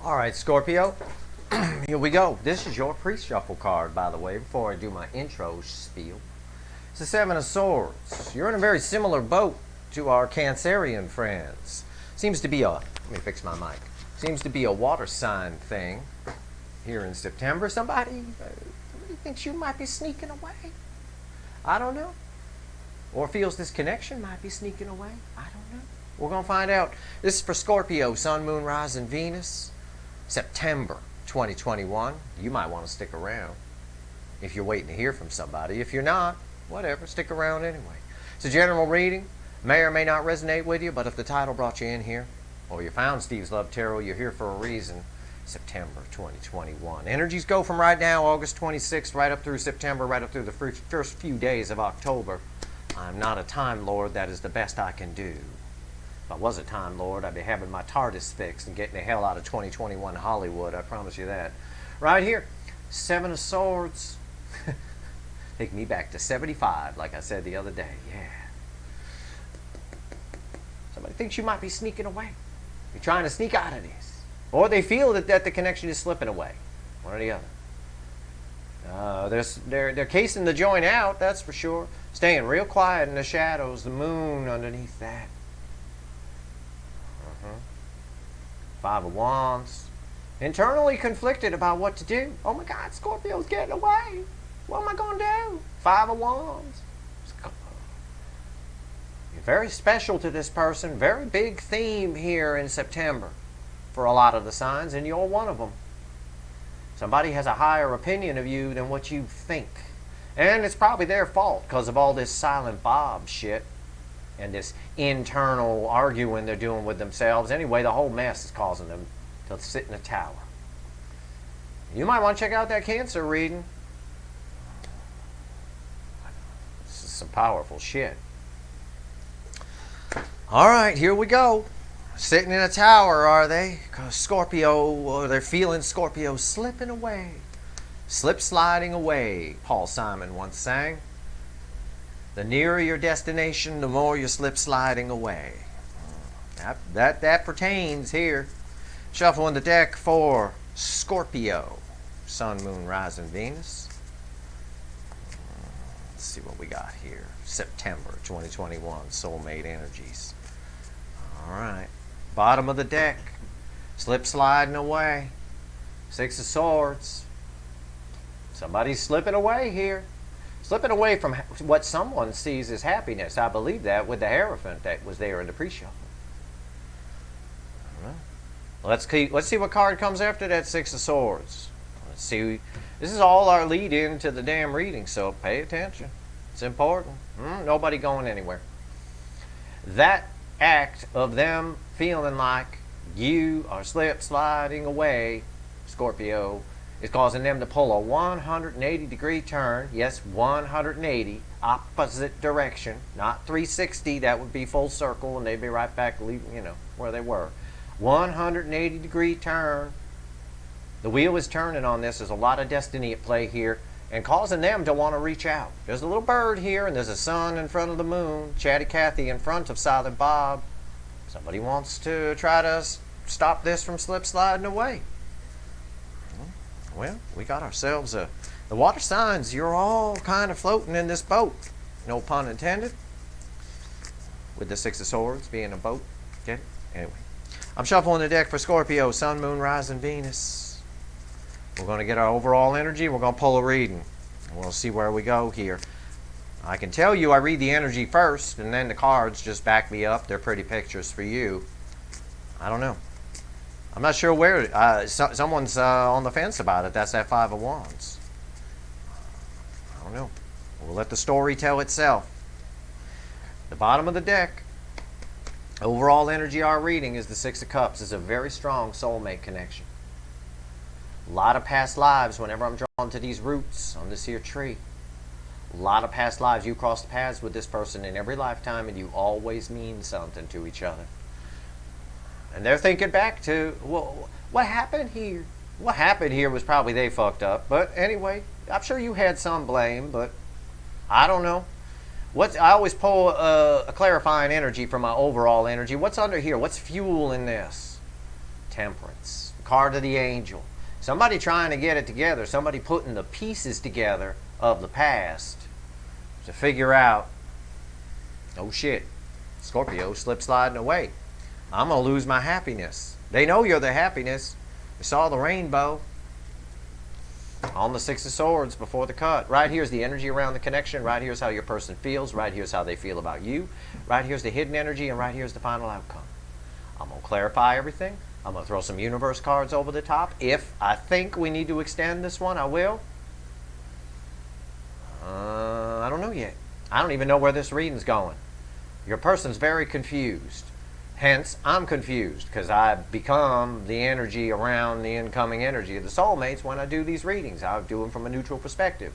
All right, Scorpio, here we go. This is your pre-shuffle card, by the way, before I do my intro spiel. It's the Seven of Swords. You're in a very similar boat to our Cancerian friends. Seems to be let me fix my mic. Seems to be a water sign thing here in September. Somebody thinks you might be sneaking away. I don't know. Or feels this connection might be sneaking away. I don't know. We're going to find out. This is for Scorpio, Sun, Moon, Rising, Venus. September 2021. You might want to stick around if you're waiting to hear from somebody. If you're not, whatever, stick around anyway. It's a general reading. May or may not resonate with you, but if the title brought you in here, or you found Steve's Love Tarot, you're here for a reason. September 2021. Energies go from right now, August 26th, right up through September, right up through the first few days of October. I'm not a Time Lord. That is the best I can do. If I was a Time Lord, I'd be having my TARDIS fixed and getting the hell out of 2021 Hollywood. I promise you that. Right here, Seven of Swords. Take me back to 75, like I said the other day. Yeah. Somebody thinks you might be sneaking away. You're trying to sneak out of this. Or they feel that the connection is slipping away. One or the other. They're casing the joint out, that's for sure. Staying real quiet in the shadows, the moon underneath that. Five of Wands. Internally conflicted about what to do. Oh my God, Scorpio's getting away. What am I going to do? Five of Wands. You're very special to this person. Very big theme here in September for a lot of the signs, and you're one of them. Somebody has a higher opinion of you than what you think. And it's probably their fault because of all this Silent Bob shit and this internal arguing they're doing with themselves. Anyway, the whole mess is causing them to sit in a tower. You might want to check out that Cancer reading. This is some powerful shit. All right, here we go. Sitting in a tower, are they? Because Scorpio, they're feeling Scorpio slipping away. Slip sliding away, Paul Simon once sang. The nearer your destination, the more you slip sliding away. That pertains here. Shuffling the deck for Scorpio, Sun, Moon, Rising, Venus. Let's see what we got here. September 2021, Soulmate energies. All right. Bottom of the deck. Slip sliding away. Six of Swords. Somebody's slipping away here. Slipping away from what someone sees as happiness. I believe that with the Hierophant that was there in the pre-shuffle. Let's see what card comes after that Six of Swords. Let's see. This is all our lead in to the damn reading, so pay attention. It's important. Nobody going anywhere. That act of them feeling like you are slip sliding away, Scorpio, is causing them to pull a 180-degree turn. Yes, 180, opposite direction, not 360. That would be full circle, and they'd be right back, where they were. 180-degree turn. The wheel is turning on this. There's a lot of destiny at play here, and causing them to want to reach out. There's a little bird here, and there's a sun in front of the moon. Chatty Cathy in front of Silent Bob. Somebody wants to try to stop this from slip sliding away. Well, we got ourselves the water signs. You're all kind of floating in this boat. No pun intended. With the Six of Swords being a boat. Get it? Anyway. I'm shuffling the deck for Scorpio, Sun, Moon, Rising, Venus. We're going to get our overall energy. We're going to pull a reading. And we'll see where we go here. I can tell you I read the energy first, and then the cards just back me up. They're pretty pictures for you. I don't know. I'm not sure where. Someone's on the fence about it. That's that Five of Wands. I don't know. We'll let the story tell itself. The bottom of the deck. Overall energy our reading is the Six of Cups. It's a very strong soulmate connection. A lot of past lives whenever I'm drawn to these roots on this here tree. A lot of past lives. You crossed paths with this person in every lifetime, and you always mean something to each other. And they're thinking back to, well, what happened here? What happened here was probably they fucked up. But anyway, I'm sure you had some blame, but I don't know. I always pull a clarifying energy from my overall energy. What's under here? What's fuel in this? Temperance. Card of the angel. Somebody trying to get it together. Somebody putting the pieces together of the past to figure out, oh shit, Scorpio slip sliding away. I'm going to lose my happiness. They know you're the happiness. They saw the rainbow on the Six of Swords before the cut. Right here's the energy around the connection. Right here's how your person feels. Right here's how they feel about you. Right here's the hidden energy. And right here's the final outcome. I'm going to clarify everything. I'm going to throw some universe cards over the top. If I think we need to extend this one, I will. I don't know yet. I don't even know where this reading's going. Your person's very confused. Hence, I'm confused because I become the energy around the incoming energy of the soulmates when I do these readings. I do them from a neutral perspective.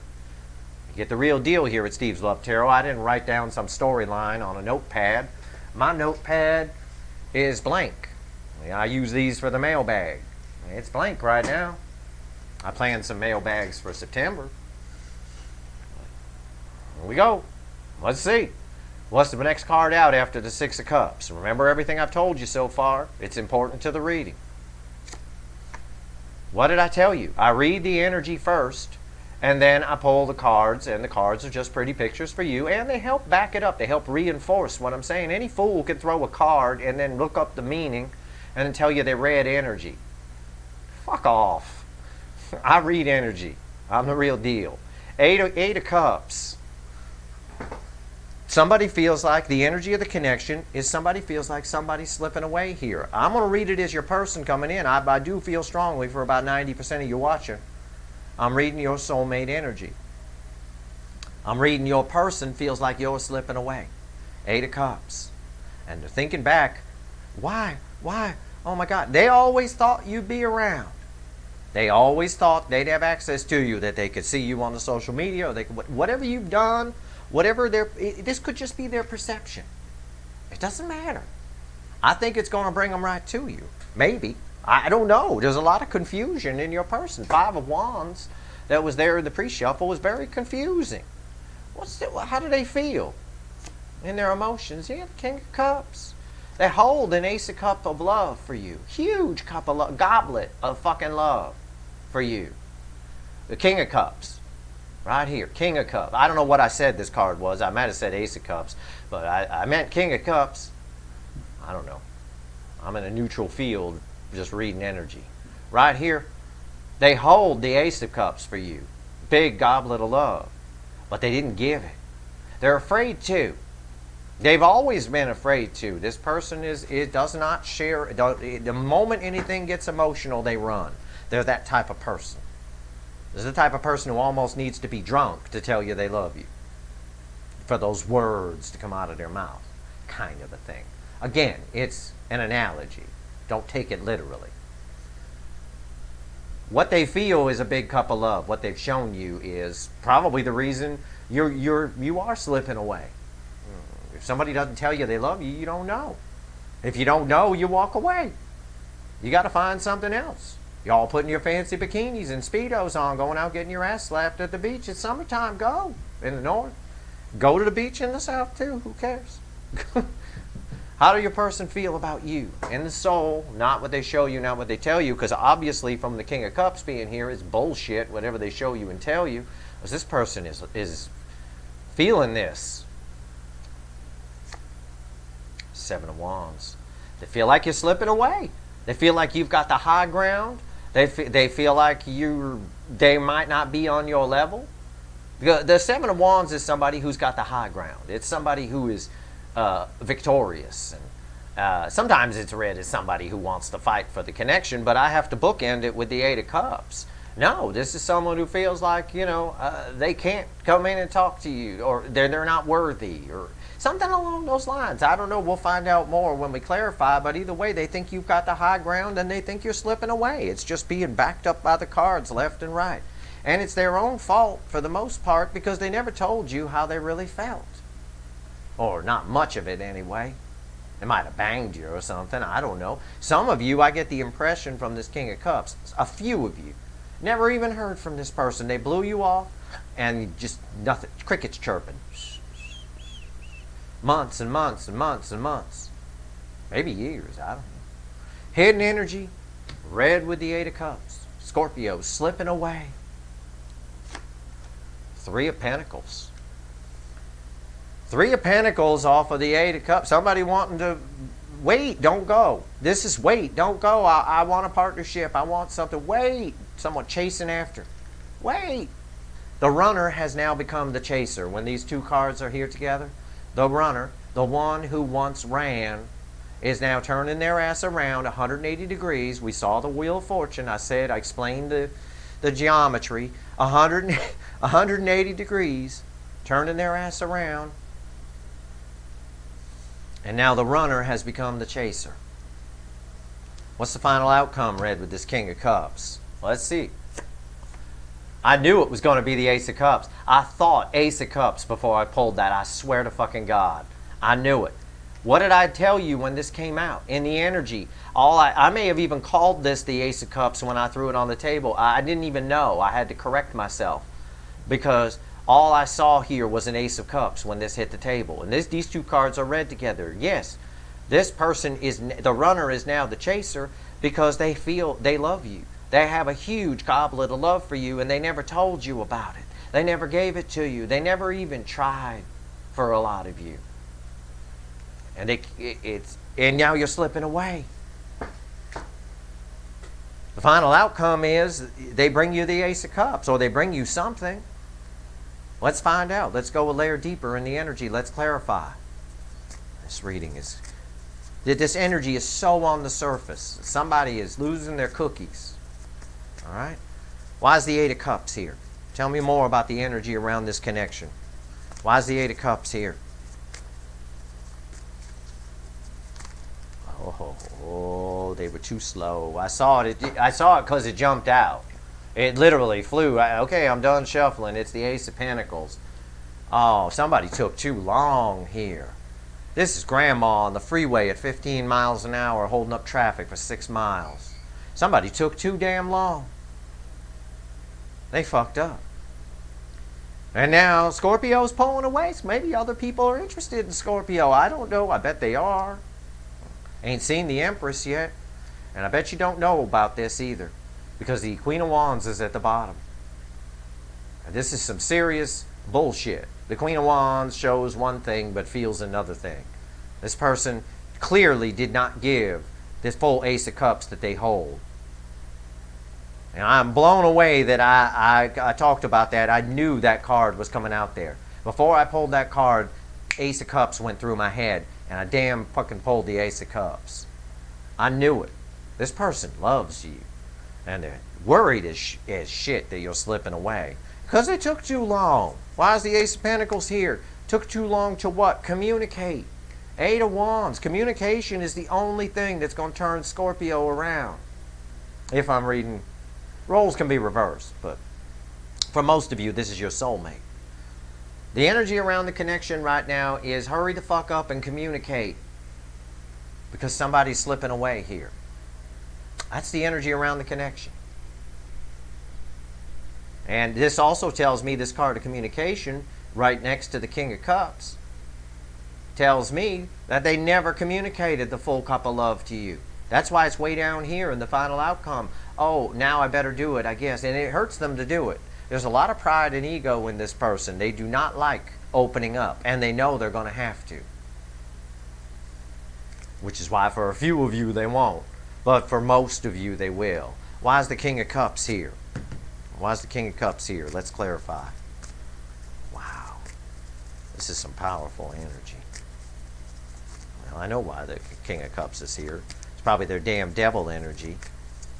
You get the real deal here at Steve's Love Tarot. I didn't write down some storyline on a notepad. My notepad is blank. I use these for the mailbag. It's blank right now. I planned some mailbags for September. Here we go. Let's see. What's the next card out after the Six of Cups? Remember everything I've told you so far? It's important to the reading. What did I tell you? I read the energy first, and then I pull the cards, and the cards are just pretty pictures for you, and they help back it up. They help reinforce what I'm saying. Any fool can throw a card and then look up the meaning and then tell you they read energy. Fuck off. I read energy. I'm the real deal. Eight of Cups. Somebody feels like the energy of the connection is somebody feels like somebody's slipping away here. I'm going to read it as your person coming in. I do feel strongly for about 90% of you watching. I'm reading your soulmate energy. I'm reading your person feels like you're slipping away. Eight of Cups. And they're thinking back, why? Oh my God. They always thought you'd be around. They always thought they'd have access to you, that they could see you on the social media, or they could, whatever you've done, whatever this could just be their perception. It doesn't matter. I think it's going to bring them right to you. Maybe. I don't know. There's a lot of confusion in your person. Five of Wands that was there in the pre-shuffle was very confusing. How do they feel in their emotions? Yeah, the King of Cups. They hold an Ace of Cup of love for you. Huge cup of love, goblet of fucking love for you. The King of Cups. Right here, King of Cups. I don't know what I said this card was. I might have said Ace of Cups, but I meant King of Cups. I don't know. I'm in a neutral field, just reading energy. Right here, they hold the Ace of Cups for you. Big goblet of love. But they didn't give it. They're afraid to. They've always been afraid to. This person does not share. The moment anything gets emotional, they run. They're that type of person. This is the type of person who almost needs to be drunk to tell you they love you. For those words to come out of their mouth. Kind of a thing. Again, it's an analogy. Don't take it literally. What they feel is a big cup of love. What they've shown you is probably the reason you are slipping away. If somebody doesn't tell you they love you, you don't know. If you don't know, you walk away. You got to find something else. Y'all putting your fancy bikinis and Speedos on, going out getting your ass slapped at the beach. It's summertime. Go. In the north. Go to the beach in the south too. Who cares? How do your person feel about you? In the soul, not what they show you, not what they tell you, because obviously from the King of Cups being here, it's bullshit, whatever they show you and tell you. Because this person is feeling this. Seven of Wands. They feel like you're slipping away. They feel like you've got the high ground. They feel like they might not be on your level. The Seven of Wands is somebody who's got the high ground. It's somebody who is victorious. And sometimes it's read as somebody who wants to fight for the connection, but I have to bookend it with the Eight of Cups. No, this is someone who feels like, they can't come in and talk to you, or they're not worthy, or something along those lines. I don't know. We'll find out more when we clarify, but either way, they think you've got the high ground and they think you're slipping away. It's just being backed up by the cards left and right. And it's their own fault for the most part because they never told you how they really felt. Or not much of it anyway. They might have banged you or something. I don't know. Some of you, I get the impression from this King of Cups, a few of you, never even heard from this person. They blew you off and just nothing. Crickets chirping. Months and months and months and months. Maybe years. I don't know. Hidden energy. Red with the Eight of Cups. Scorpio slipping away. Three of Pentacles. Three of Pentacles off of the Eight of Cups. Somebody wanting to wait, don't go. This is wait, don't go. I want a partnership. I want something. Wait. Someone chasing after. Wait. The runner has now become the chaser. When these two cards are here together, the runner, the one who once ran, is now turning their ass around 180 degrees. We saw the Wheel of Fortune. I explained the geometry. 180 degrees, turning their ass around. And now the runner has become the chaser. What's the final outcome, Red, with this King of Cups? Let's see. I knew it was going to be the Ace of Cups. I thought Ace of Cups before I pulled that. I swear to fucking God. I knew it. What did I tell you when this came out? In the energy. I may have even called this the Ace of Cups when I threw it on the table. I didn't even know. I had to correct myself. Because all I saw here was an Ace of Cups when this hit the table. And these two cards are read together. Yes, this person is, the runner is now the chaser because they feel they love you. They have a huge goblet of love for you and they never told you about it. They never gave it to you. They never even tried for a lot of you. And and now you're slipping away. The final outcome is they bring you the Ace of Cups or they bring you something. Let's find out. Let's go a layer deeper in the energy. Let's clarify. This reading is, this energy is so on the surface. Somebody is losing their cookies. All right? Why is the Eight of Cups here? Tell me more about the energy around this connection. Why is the Eight of Cups here? Oh, they were too slow. I saw it because it jumped out. It literally flew. Okay, I'm done shuffling. It's the Ace of Pentacles. Oh, somebody took too long here. This is Grandma on the freeway at 15 miles an hour holding up traffic for 6 miles. Somebody took too damn long. They fucked up. And now Scorpio's pulling away. So maybe other people are interested in Scorpio. I don't know. I bet they are. Ain't seen the Empress yet. And I bet you don't know about this either. Because the Queen of Wands is at the bottom. And this is some serious bullshit. The Queen of Wands shows one thing but feels another thing. This person clearly did not give this full Ace of Cups that they hold. And I'm blown away that I talked about that. I knew that card was coming out there. Before I pulled that card, Ace of Cups went through my head. And I damn fucking pulled the Ace of Cups. I knew it. This person loves you. And they're worried as shit that you're slipping away. Because it took too long. Why is the Ace of Pentacles here? Took too long to what? Communicate. Eight of Wands. Communication is the only thing that's going to turn Scorpio around. If I'm reading. Roles can be reversed. But for most of you, this is your soulmate. The energy around the connection right now is hurry the fuck up and communicate. Because somebody's slipping away here. That's the energy around the connection. And this also tells me this card of communication right next to the King of Cups tells me that they never communicated the full cup of love to you. That's why it's way down here in the final outcome. Oh, now I better do it, I guess. And it hurts them to do it. There's a lot of pride and ego in this person. They do not like opening up. And they know they're going to have to. Which is why for a few of you they won't. But for most of you they will. Why is the King of Cups here? Why is the King of Cups here? Let's clarify. Wow. This is some powerful energy. Well, I know why the King of Cups is here. It's probably their damn devil energy.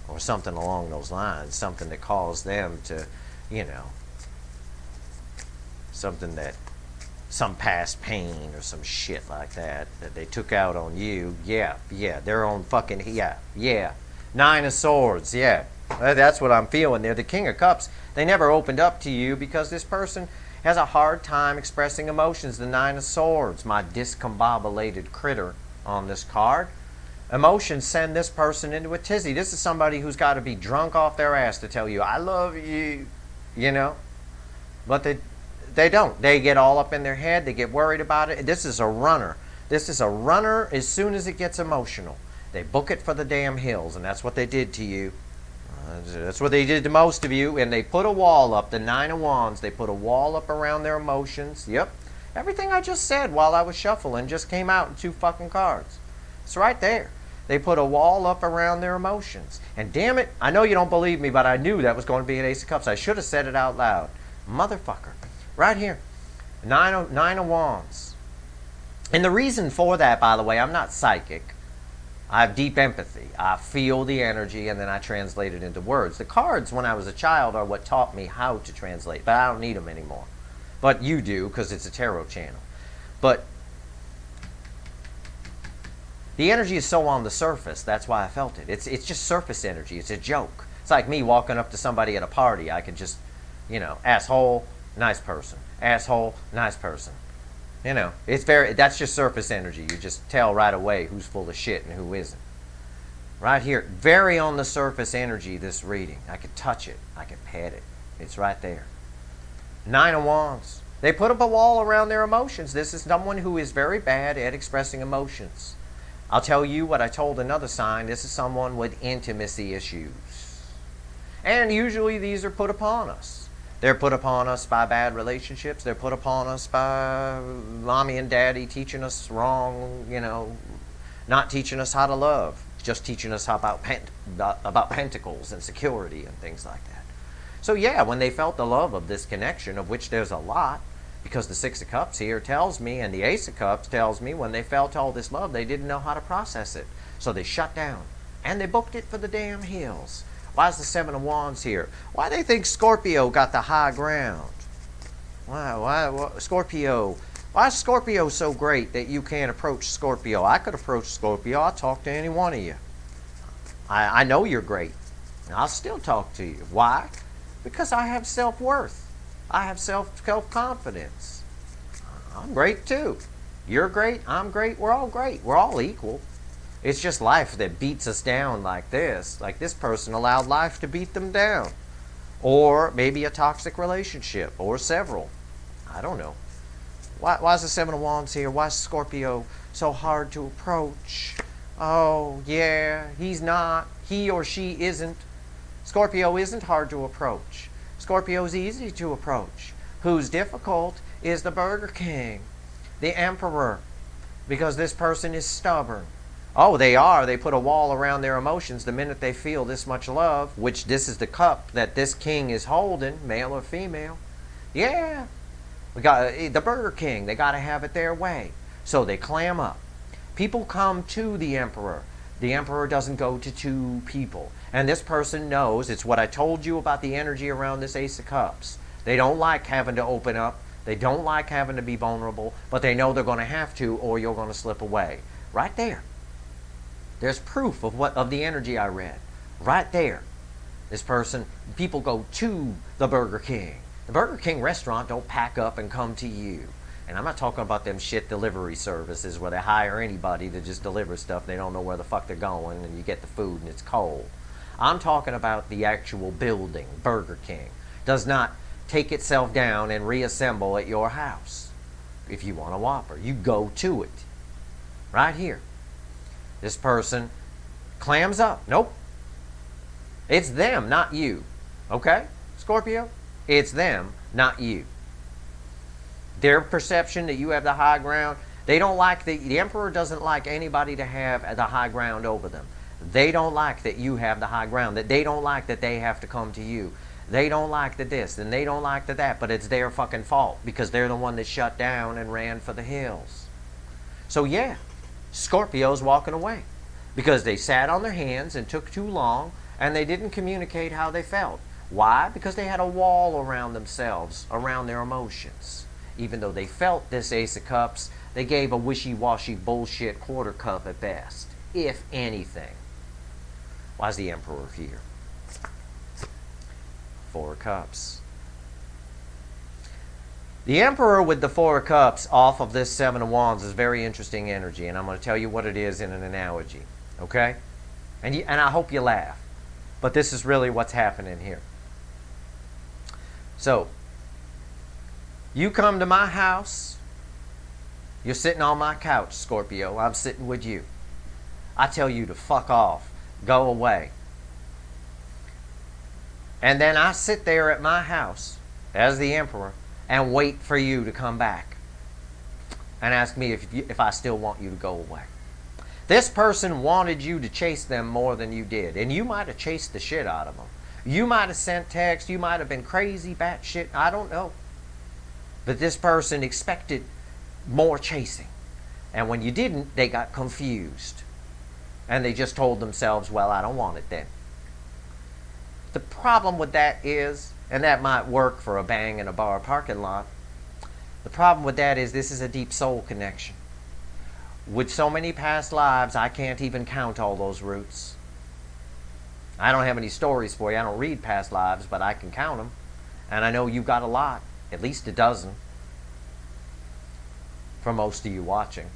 Or something along those lines. Something that caused them to, you know, something that, some past pain or some shit like that they took out on you. Yeah, their own fucking, yeah. Nine of Swords, yeah. That's what I'm feeling there. The King of Cups, they never opened up to you because this person has a hard time expressing emotions. The Nine of Swords, my discombobulated critter on this card. Emotions send this person into a tizzy. This is somebody who's got to be drunk off their ass to tell you, I love you, you know. But they don't. They get all up in their head. They get worried about it. This is a runner. This is a runner as soon as it gets emotional. They book it for the damn hills, and that's what they did to you. That's what they did to most of you, and they put a wall up, the Nine of Wands, they put a wall up around their emotions. Yep. Everything I just said while I was shuffling just came out in 2 fucking cards. It's right there. They put a wall up around their emotions. And damn it, I know you don't believe me, but I knew that was going to be an Ace of Cups. I should have said it out loud. Motherfucker. Right here. Nine of Wands. And the reason for that, by the way, I'm not psychic. I have deep empathy. I feel the energy and then I translate it into words. The cards, when I was a child, are what taught me how to translate, but I don't need them anymore. But you do, because it's a tarot channel. But the energy is so on the surface, that's why I felt it. It's just surface energy. It's a joke. It's like me walking up to somebody at a party. I can just, asshole, nice person. Asshole, nice person. That's just surface energy. You just tell right away who's full of shit and who isn't. Right here, very on the surface energy, this reading. I can touch it. I can pet it. It's right there. Nine of Wands. They put up a wall around their emotions. This is someone who is very bad at expressing emotions. I'll tell you what I told another sign. This is someone with intimacy issues. And usually these are put upon us. They're put upon us by bad relationships. They're put upon us by mommy and daddy teaching us wrong, not teaching us how to love, just teaching us about pentacles and security and things like that. So yeah, when they felt the love of this connection, of which there's a lot, because the Six of Cups here tells me, and the Ace of Cups tells me, when they felt all this love, they didn't know how to process it. So they shut down, and they booked it for the damn hills. Why is the Seven of Wands here? Why do they think Scorpio got the high ground? Why Scorpio? Why is Scorpio so great that you can't approach Scorpio? I could approach Scorpio. I'll talk to any one of you. I know you're great. I'll still talk to you. Why? Because I have self-worth. I have self-confidence. I'm great too. You're great. I'm great. We're all great. We're all equal. It's just life that beats us down like this. Like this person allowed life to beat them down. Or maybe a toxic relationship. Or several. I don't know. Why is the Seven of Wands here? Why is Scorpio so hard to approach? Oh, yeah, he's not. He or she isn't. Scorpio isn't hard to approach. Scorpio's easy to approach. Who's difficult is the Burger King, the Emperor, because this person is stubborn. Oh, they are. They put a wall around their emotions the minute they feel this much love, which this is the cup that this king is holding, male or female. Yeah. We got the Burger King. They got to have it their way. So they clam up. People come to the Emperor. The Emperor doesn't go to 2 people. And this person knows, it's what I told you about the energy around this Ace of Cups. They don't like having to open up. They don't like having to be vulnerable, but they know they're going to have to, or you're going to slip away. Right there. There's proof of the energy I read. Right there. This person, people go to the Burger King. The Burger King restaurant don't pack up and come to you. And I'm not talking about them shit delivery services where they hire anybody to just deliver stuff. They don't know where the fuck they're going and you get the food and it's cold. I'm talking about the actual building. Burger King does not take itself down and reassemble at your house. If you want a Whopper, you go to it. Right here. This person clams up. Nope. It's them, not you. Okay, Scorpio? It's them, not you. Their perception that you have the high ground, they don't like the Emperor doesn't like anybody to have the high ground over them. They don't like that you have the high ground, that they don't like that they have to come to you. They don't like the this, and they don't like the that, but it's their fucking fault because they're the one that shut down and ran for the hills. So yeah, Scorpio's walking away because they sat on their hands and took too long and they didn't communicate how they felt. Why? Because they had a wall around themselves, around their emotions. Even though they felt this Ace of Cups, they gave a wishy-washy bullshit quarter cup at best, if anything. Why's the Emperor here? 4 of Cups. The Emperor with the 4 of Cups off of this 7 of Wands is very interesting energy, and I'm going to tell you what it is in an analogy, okay? And I hope you laugh, but this is really what's happening here. So, you come to my house, you're sitting on my couch, Scorpio, I'm sitting with you. I tell you to fuck off. Go away. And then I sit there at my house as the emperor and wait for you to come back and ask me if I still want you to go away. This person wanted you to chase them more than you did. And you might have chased the shit out of them. You might have sent texts. You might have been crazy, batshit. I don't know. But this person expected more chasing. And when you didn't, they got confused. And they just told themselves, well, I don't want it then. The problem with that is, and that might work for a bang in a bar parking lot, the problem with that is this is a deep soul connection. With so many past lives, I can't even count all those roots. I don't have any stories for you. I don't read past lives, but I can count them. And I know you've got a lot, at least a dozen, for most of you watching.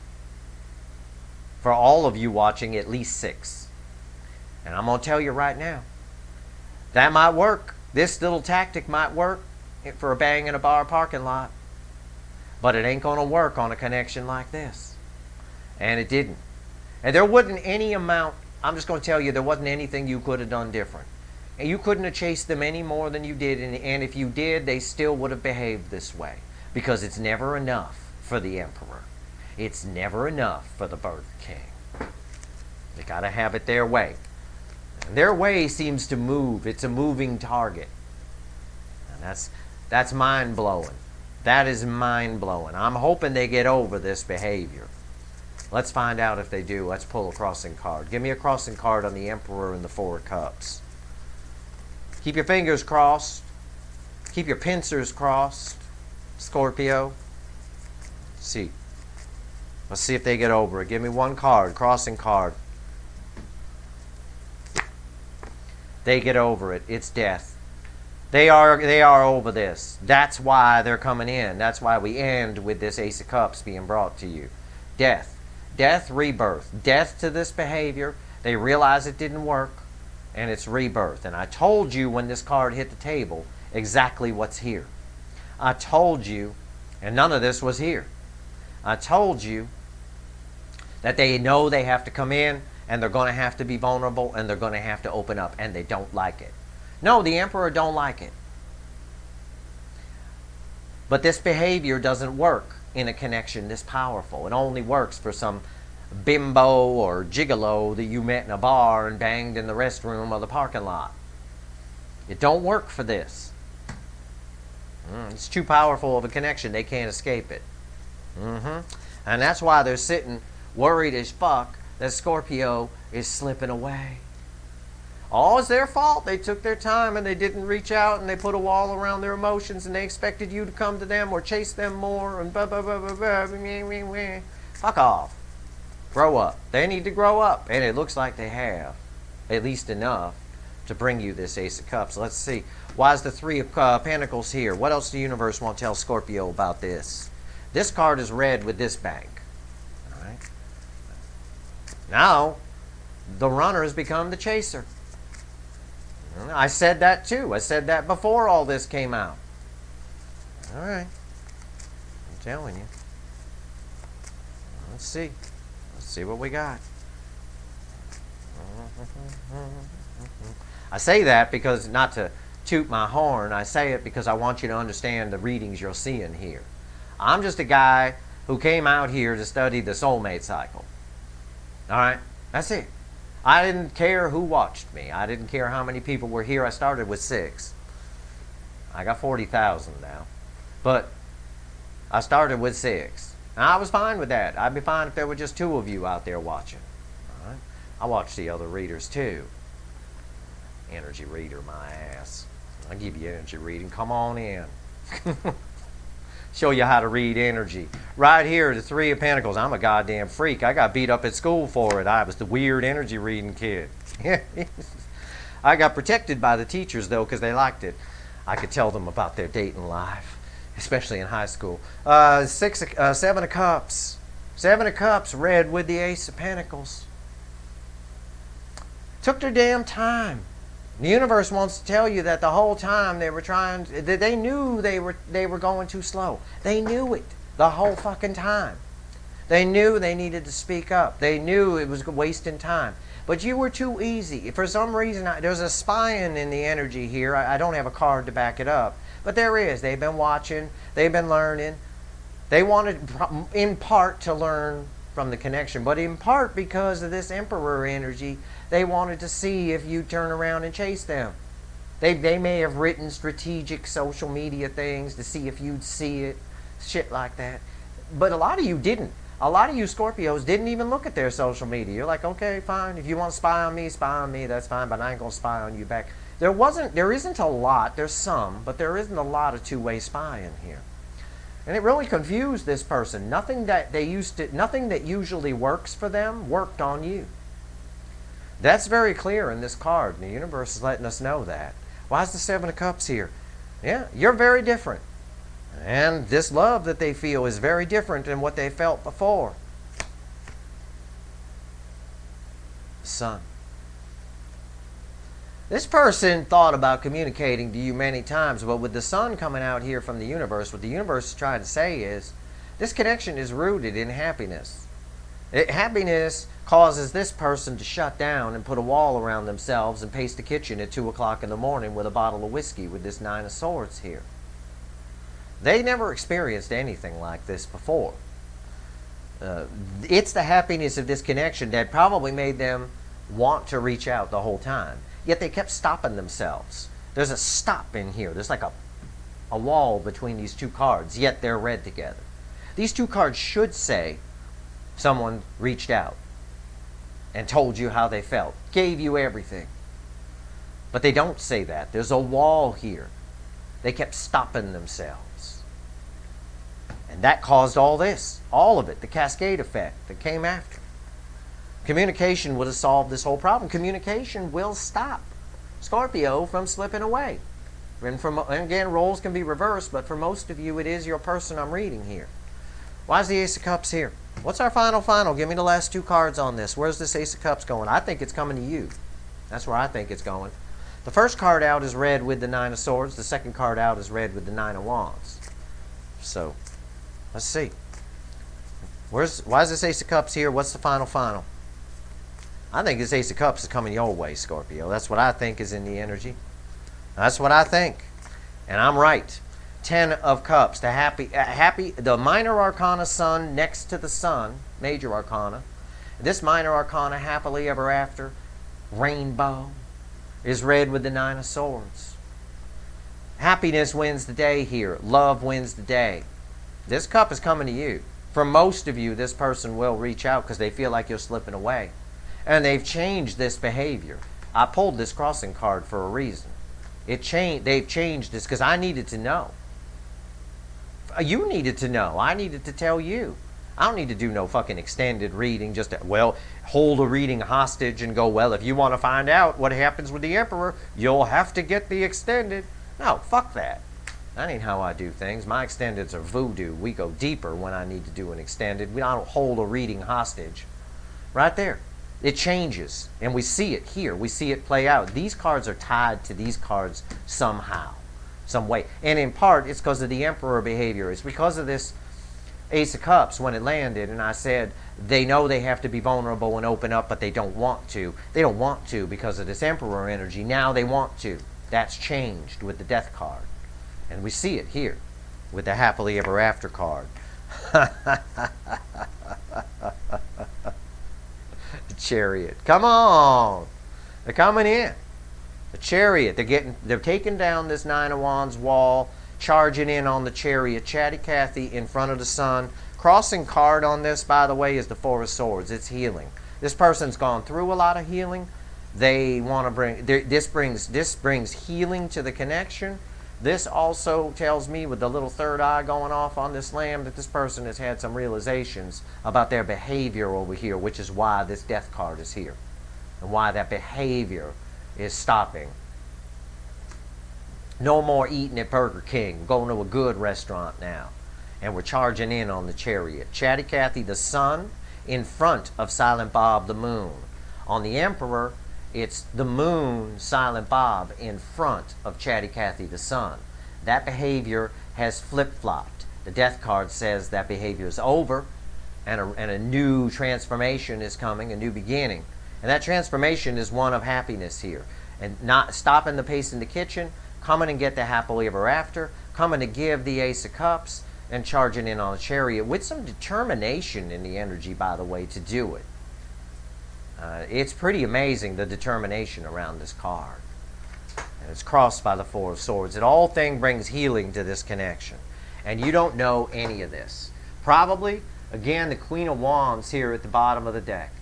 For all of you watching, at least 6. And I'm going to tell you right now, that might work. This little tactic might work for a bang in a bar parking lot. But it ain't going to work on a connection like this. And it didn't. And there wasn't any amount, I'm just going to tell you, there wasn't anything you could have done different. And you couldn't have chased them any more than you did. And if you did, they still would have behaved this way. Because it's never enough for the emperor. It's never enough for the Burger King. They got to have it their way. And their way seems to move. It's a moving target. And that's mind-blowing. That is mind-blowing. I'm hoping they get over this behavior. Let's find out if they do. Let's pull a crossing card. Give me a crossing card on the Emperor and the 4 of Cups. Keep your fingers crossed. Keep your pincers crossed, Scorpio. Let's see. Let's see if they get over it. Give me one card, crossing card. They get over it. It's death. They are over this. That's why they're coming in. That's why we end with this Ace of Cups being brought to you. Death. Death, rebirth. Death to this behavior. They realize it didn't work, and it's rebirth. And I told you when this card hit the table exactly what's here. I told you, and none of this was here. I told you that they know they have to come in, and they're going to have to be vulnerable, and they're going to have to open up, and they don't like it. No, the Emperor don't like it. But this behavior doesn't work in a connection this powerful. It only works for some bimbo or gigolo that you met in a bar and banged in the restroom or the parking lot. It don't work for this. It's too powerful of a connection. They can't escape it. And that's why they're sitting worried as fuck that Scorpio is slipping away. All is their fault. They took their time and they didn't reach out and they put a wall around their emotions and they expected you to come to them or chase them more and blah, blah, blah, blah, blah, blah, blah, blah. Fuck off. Grow up. They need to grow up. And it looks like they have. At least enough to bring you this Ace of Cups. Let's see. Why is the 3 of Pentacles here? What else does the universe want to tell Scorpio about this? This card is red with this bank. All right. Now, the runner has become the chaser. I said that too. I said that before all this came out. All right. I'm telling you. Let's see. Let's see what we got. I say that because, not to toot my horn, I say it because I want you to understand the readings you're seeing here. I'm just a guy who came out here to study the soulmate cycle. All right? That's it. I didn't care who watched me. I didn't care how many people were here. I started with 6. I got 40,000 now. But I started with 6. And I was fine with that. I'd be fine if there were just 2 of you out there watching. All right? I watch the other readers too. Energy reader, my ass. I'll give you energy reading. Come on in. Show you how to read energy. Right here, the 3 of Pentacles. I'm a goddamn freak. I got beat up at school for it. I was the weird energy reading kid. I got protected by the teachers, though, because they liked it. I could tell them about their dating life, especially in high school. 7 of Cups. 7 of Cups, red with the Ace of Pentacles. Took their damn time. The universe wants to tell you that the whole time they were trying, they knew they were going too slow. They knew it the whole fucking time. They knew they needed to speak up. They knew it was wasting time. But you were too easy. For some reason, there's a spying in the energy here. I don't have a card to back it up. But there is. They've been watching. They've been learning. They wanted, in part, to learn from the connection. But in part, because of this Emperor energy, they wanted to see if you'd turn around and chase them. They may have written strategic social media things to see if you'd see it. Shit like that. But a lot of you didn't. A lot of you Scorpios didn't even look at their social media. You're like, okay, fine. If you want to spy on me, that's fine, but I ain't going to spy on you back. There isn't a lot. There's some, but there isn't a lot of two-way spying here. And it really confused this person. Nothing that usually works for them worked on you. That's very clear in this card. And the universe is letting us know that. Why is the Seven of Cups here? Yeah, you're very different. And this love that they feel is very different than what they felt before. Sun. This person thought about communicating to you many times, but with the sun coming out here from the universe, what the universe is trying to say is, this connection is rooted in happiness. Happiness causes this person to shut down and put a wall around themselves and pace the kitchen at 2 o'clock in the morning with a bottle of whiskey with this Nine of Swords here. They never experienced anything like this before. It's the happiness of this connection that probably made them want to reach out the whole time. Yet they kept stopping themselves. There's a stop in here. There's like a wall between these two cards, yet they're read together. These two cards should say someone reached out and told you how they felt, gave you everything. But they don't say that. There's a wall here. They kept stopping themselves. And that caused all this, all of it, the cascade effect that came after. Communication would have solved this whole problem. Communication will stop Scorpio from slipping away. And again, roles can be reversed, but for most of you, it is your person I'm reading here. Why is the Ace of Cups here? What's our final? Give me the last two cards on this. Where's this Ace of Cups going? I think it's coming to you. That's where I think it's going. The first card out is red with the Nine of Swords. The second card out is red with the Nine of Wands. So, let's see. Why is this Ace of Cups here? What's the final? I think this Ace of Cups is coming your way, Scorpio. That's what I think is in the energy. That's what I think. And I'm right. 10 of Cups. The minor arcana sun next to the sun, major arcana. This minor arcana, happily ever after, rainbow, is red with the Nine of Swords. Happiness wins the day here. Love wins the day. This cup is coming to you. For most of you, this person will reach out because they feel like you're slipping away. And they've changed this behavior. I pulled this crossing card for a reason. They've changed this because I needed to know. You needed to know. I needed to tell you. I don't need to do no fucking extended reading. Just, hold a reading hostage and go, well, if you want to find out what happens with the Emperor, you'll have to get the extended. No, fuck that. That ain't how I do things. My extendeds are voodoo. We go deeper when I need to do an extended. I don't hold a reading hostage. Right there. It changes. And we see it here. We see it play out. These cards are tied to these cards somehow, some way. And in part, it's because of the Emperor behavior. It's because of this Ace of Cups when it landed. And I said, they know they have to be vulnerable and open up, but they don't want to. They don't want to because of this Emperor energy. Now they want to. That's changed with the Death card. And we see it here with the Happily Ever After card. The Chariot. Come on. They're coming in. The Chariot. They're taking down this Nine of Wands wall, charging in on the Chariot. Chatty Cathy in front of the sun. Crossing card on this, by the way, is the Four of Swords. It's healing. This person's gone through a lot of healing. They want to bring this brings healing to the connection. This also tells me, with the little third eye going off on this lamb, that this person has had some realizations about their behavior over here, which is why this Death card is here, and why that behavior is stopping. No more eating at Burger King. We're going to a good restaurant now. And we're charging in on the Chariot. Chatty Cathy, the sun, in front of Silent Bob, the moon. On the Emperor, it's the moon, Silent Bob, in front of Chatty Cathy, the sun. That behavior has flip-flopped. The Death card says that behavior is over. and a new transformation is coming, a new beginning. And that transformation is one of happiness here. And not stopping the pace in the kitchen, coming and get the happily ever after, coming to give the Ace of Cups, and charging in on a Chariot with some determination in the energy, by the way, to do it. It's pretty amazing, the determination around this card. And it's crossed by the Four of Swords. It all thing brings healing to this connection. And you don't know any of this. Probably, again, the Queen of Wands here at the bottom of the deck.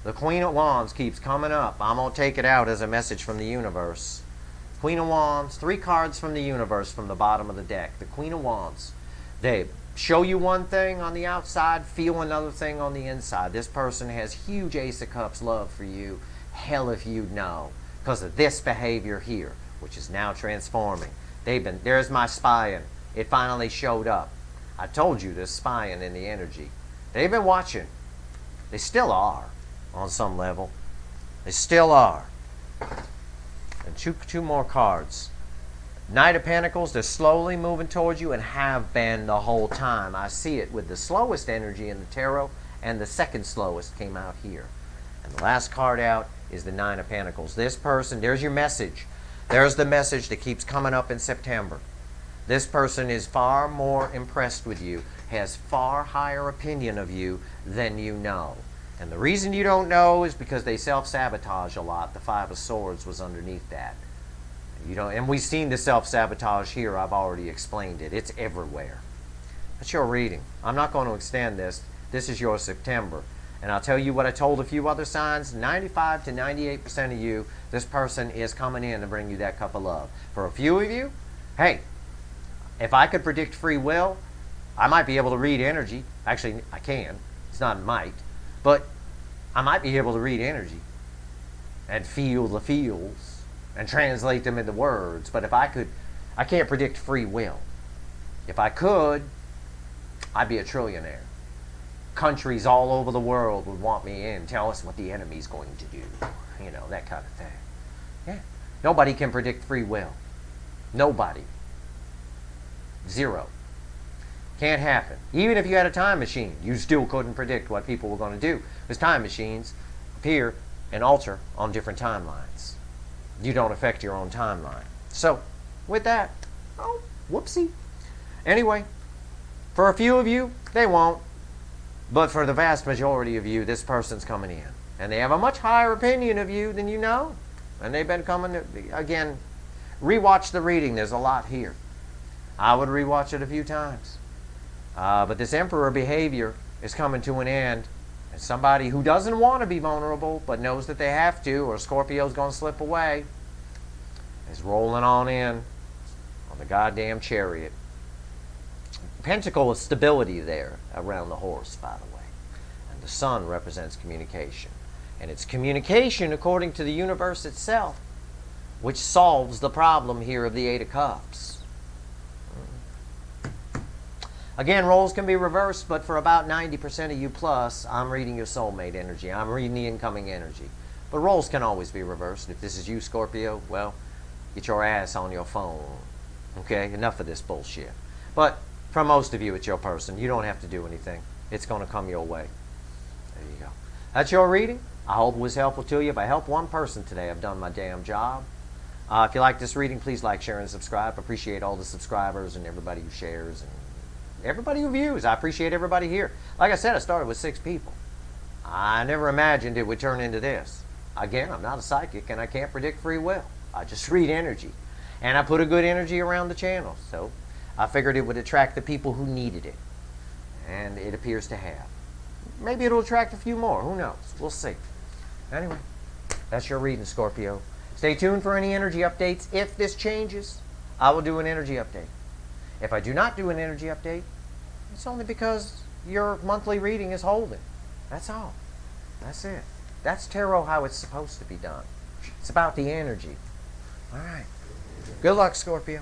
The Queen of Wands keeps coming up. I'm going to take it out as a message from the universe. Queen of Wands, 3 cards from the universe from the bottom of the deck. The Queen of Wands. They show you one thing on the outside, feel another thing on the inside. This person has huge Ace of Cups love for you. Hell if you know. Because of this behavior here, which is now transforming. There's my spying. It finally showed up. I told you there's spying in the energy. They've been watching. They still are, on some level. They still are. And two more cards. Knight of Pentacles, they're slowly moving towards you and have been the whole time. I see it with the slowest energy in the tarot, and the second slowest came out here. And the last card out is the Nine of Pentacles. This person, there's your message. There's the message that keeps coming up in September. This person is far more impressed with you, has far higher opinion of you than you know. And the reason you don't know is because they self-sabotage a lot. The Five of Swords was underneath that. And we've seen the self-sabotage here. I've already explained it. It's everywhere. That's your reading. I'm not going to extend this. This is your September. And I'll tell you what I told a few other signs. 95 to 98% of you, this person is coming in to bring you that cup of love. For a few of you, hey, if I could predict free will, I might be able to read energy. Actually, I can. It's not might. But I might be able to read energy and feel the feels and translate them into words. But if I could, I can't predict free will. If I could, I'd be a trillionaire. Countries all over the world would want me in, tell us what the enemy's going to do. You know, that kind of thing. Yeah. Nobody can predict free will. Nobody. Zero. Can't happen. Even if you had a time machine, you still couldn't predict what people were going to do. Because time machines appear and alter on different timelines. You don't affect your own timeline. So, with that, oh, whoopsie. Anyway, for a few of you, they won't. But for the vast majority of you, this person's coming in. And they have a much higher opinion of you than you know. And they've been coming to, again, rewatch the reading. There's a lot here. I would rewatch it a few times. But this Emperor behavior is coming to an end. And somebody who doesn't want to be vulnerable, but knows that they have to, or Scorpio's going to slip away, is rolling on in on the goddamn Chariot. Pentacle is stability there around the horse, by the way. And the sun represents communication. And it's communication, according to the universe itself, which solves the problem here of the Eight of Cups. Again, roles can be reversed, but for about 90% of you plus, I'm reading your soulmate energy. I'm reading the incoming energy. But roles can always be reversed. If this is you, Scorpio, well, get your ass on your phone. Okay? Enough of this bullshit. But for most of you, it's your person. You don't have to do anything. It's going to come your way. There you go. That's your reading. I hope it was helpful to you. If I helped one person today, I've done my damn job. If you like this reading, please like, share, and subscribe. I appreciate all the subscribers and everybody who shares and everybody who views. I appreciate everybody here. Like I said, I started with 6 people. I never imagined it would turn into this. Again, I'm not a psychic and I can't predict free will. I just read energy. And I put a good energy around the channel. So I figured it would attract the people who needed it. And it appears to have. Maybe it'll attract a few more. Who knows? We'll see. Anyway, that's your reading, Scorpio. Stay tuned for any energy updates. If this changes, I will do an energy update. If I do not do an energy update, it's only because your monthly reading is holding. That's all. That's it. That's tarot how it's supposed to be done. It's about the energy. All right. Good luck, Scorpio.